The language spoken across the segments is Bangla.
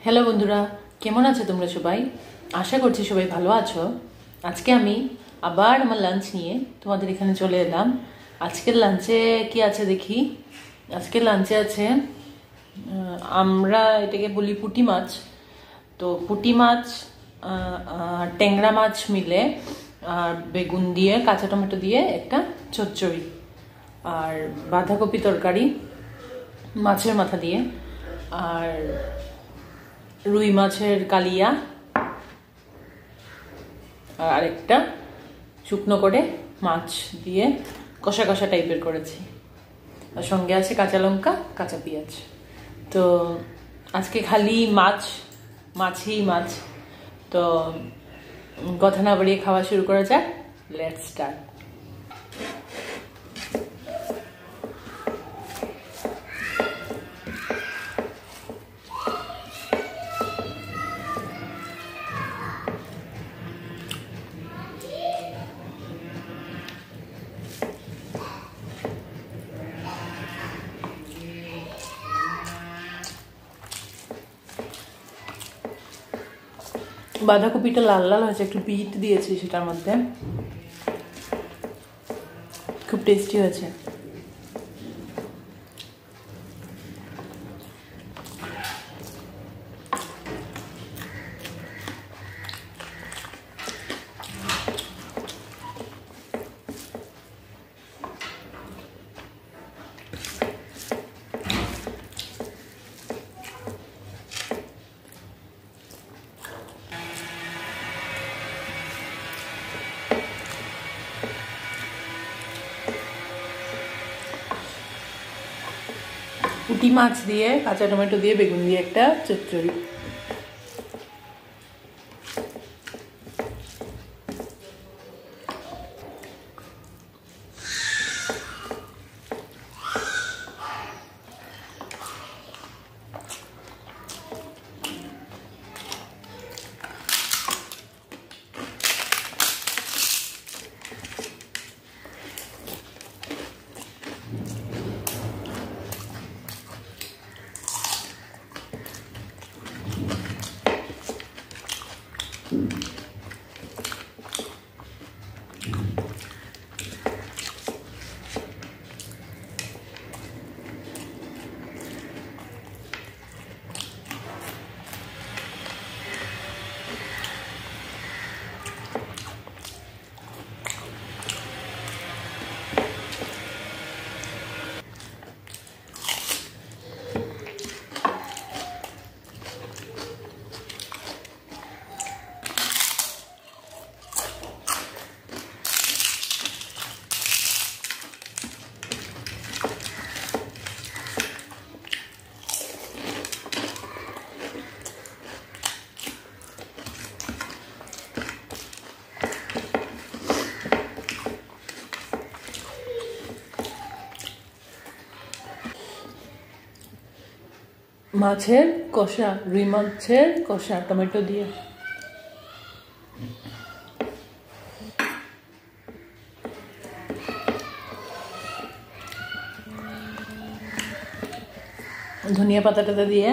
হ্যালো বন্ধুরা, কেমন আছো তোমরা সবাই? আশা করছি সবাই ভালো আছো। আজকে আমি আবার আমার লাঞ্চ নিয়ে তোমাদের এখানে চলে এলাম। আজকের লাঞ্চে কি আছে দেখি। আজকের লাঞ্চে আছে আমরা এটাকে বলি পুঁটি মাছ। তো পুঁটি মাছ ট্যাংরা মাছ মিলে আর বেগুন দিয়ে কাঁচা টমেটো দিয়ে একটা চচ্চড়ি, আর বাঁধাকপি তরকারি মাছের মাথা দিয়ে, আর রুই মাছের কালিয়া, আর আরেকটা শুকনো করে মাছ দিয়ে কষা কষা টাইপের করেছি, আর সঙ্গে আছে কাঁচা লঙ্কা, কাঁচা পেঁয়াজ। তো আজকে খালি মাছই মাছ। তো কথা না বাড়িয়ে খাওয়া শুরু করা যাক। Let's start. বাঁধাকপিটা লাল লাল হয়েছে, একটু বিট দিয়েছি সেটার মধ্যে, খুব টেস্টি হয়েছে। পুঁটি মাছ দিয়ে কাঁচা টমেটো দিয়ে বেগুন দিয়ে একটা চচ্চড়ি। মাছের কষা, রুই মাছের কষা টমেটো দিয়ে। ধনিয়া পাতাটা দিয়ে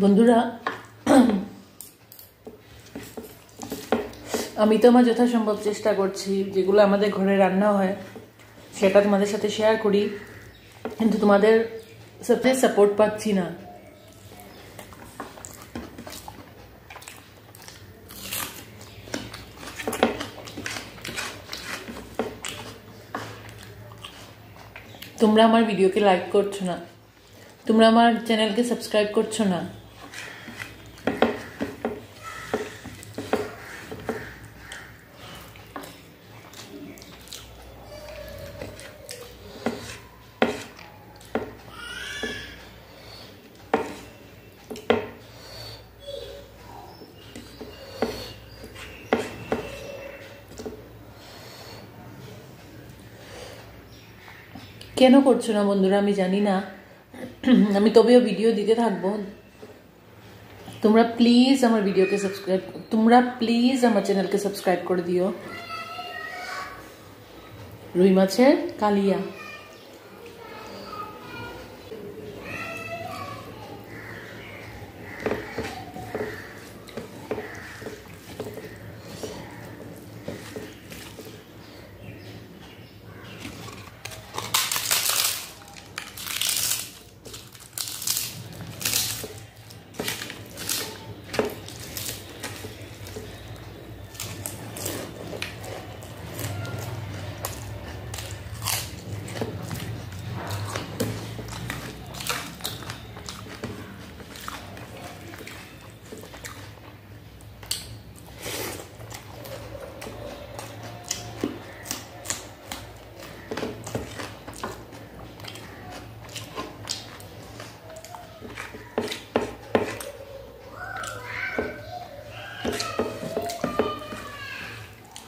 বন্ধুরা, আমি তো আমার যথাসম্ভব চেষ্টা করছি যেগুলো আমাদের ঘরে রান্না হয় সেটা তোমাদের সাথে শেয়ার করি, কিন্তু তোমাদের সাথে সাপোর্ট পাচ্ছি না। তোমরা আমার ভিডিওকে লাইক করছো না, তোমরা আমার চ্যানেলকে সাবস্ক্রাইব করছো না। কেন করছো না বন্ধুরা আমি জানি না, আমি তবেও ভিডিও দিতে থাকবো। তোমরা প্লিজ আমার ভিডিওকে সাবস্ক্রাইব, তোমরা প্লিজ আমার চ্যানেলকে সাবস্ক্রাইব করে দিও। রুই মাছের কালিয়া।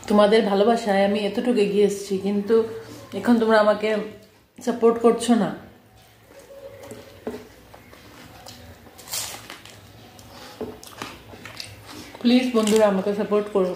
তোমাদের ভালোবাসায় আমি এতটুকু এগিয়ে এসেছি, কিন্তু এখন তোমরা আমাকে সাপোর্ট করছো না। প্লিজ বন্ধুরা আমাকে সাপোর্ট করো।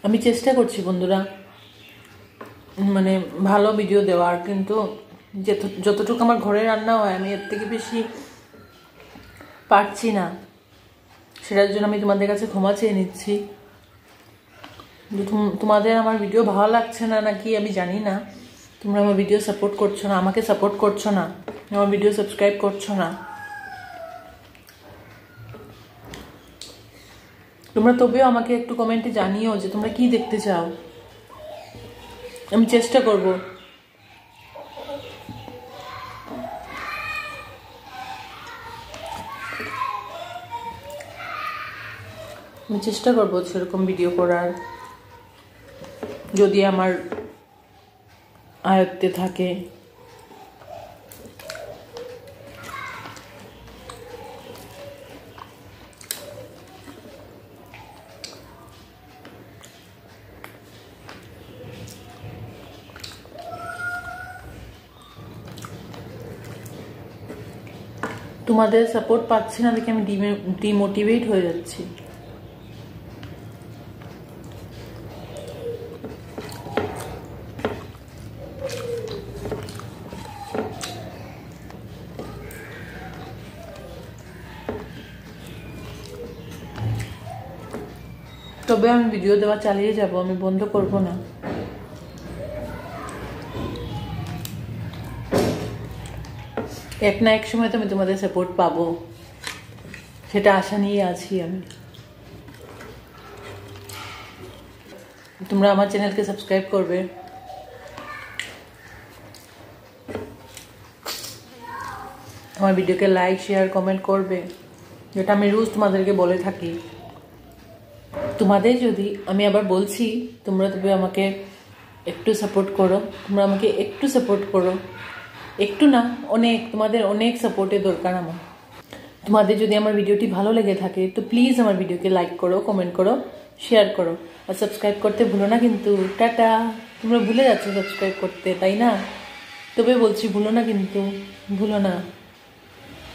আমি চেষ্টা করছি বন্ধুরা মানে ভালো ভিডিও দেওয়ার, কিন্তু যতটুকু আমার ঘরে রান্না হয় আমি এর থেকে বেশি পারছি না। সেটার জন্য আমি তোমাদের কাছে ক্ষমা চেয়ে নিচ্ছি। তোমাদের আমার ভিডিও ভালো লাগছে না নাকি আমি জানি না, তোমরা আমার ভিডিও সাপোর্ট করছো না, আমাকে সাপোর্ট করছো না, আমার ভিডিও সাবস্ক্রাইব করছো না। তোমরা তবেও আমাকে একটু কমেন্টে জানিও যে তোমরা কি দেখতে চাও, আমি চেষ্টা করব। আমি চেষ্টা করব সেরকম ভিডিও করার, যদি আমার আয়ত্তে থাকে। তোমাদের সাপোর্ট পাচ্ছি না দেখে আমি ডিমোটিভেট হয়ে যাচ্ছি। তবে আমি ভিডিও দেওয়া চালিয়ে যাব, আমি বন্ধ করব না। এক না এক সময় তো আমি তোমাদের সাপোর্ট পাবো, সেটা আশা নিয়ে আছি আমি। তোমরা আমার চ্যানেলকে সাবস্ক্রাইব করবে, আমার ভিডিওকে লাইক শেয়ার কমেন্ট করবে, যেটা আমি রোজ তোমাদেরকে বলে থাকি। তোমাদের যদি, আমি আবার বলছি, তোমরা তবে আমাকে একটু সাপোর্ট করো, তোমরা আমাকে একটু সাপোর্ট করো, একটু না অনেক, তোমাদের অনেক সাপোর্টের দরকার আমার। তোমাদের যদি আমার ভিডিওটি ভালো লেগে থাকে তো প্লিজ আমার ভিডিওকে লাইক করো, কমেন্ট করো, শেয়ার করো, আর সাবস্ক্রাইব করতে ভুলো না কিন্তু। টাটা। তোমরা ভুলে যাচ্ছ সাবস্ক্রাইব করতে, তাই না? তবে বলছি ভুলো না কিন্তু, ভুলো না।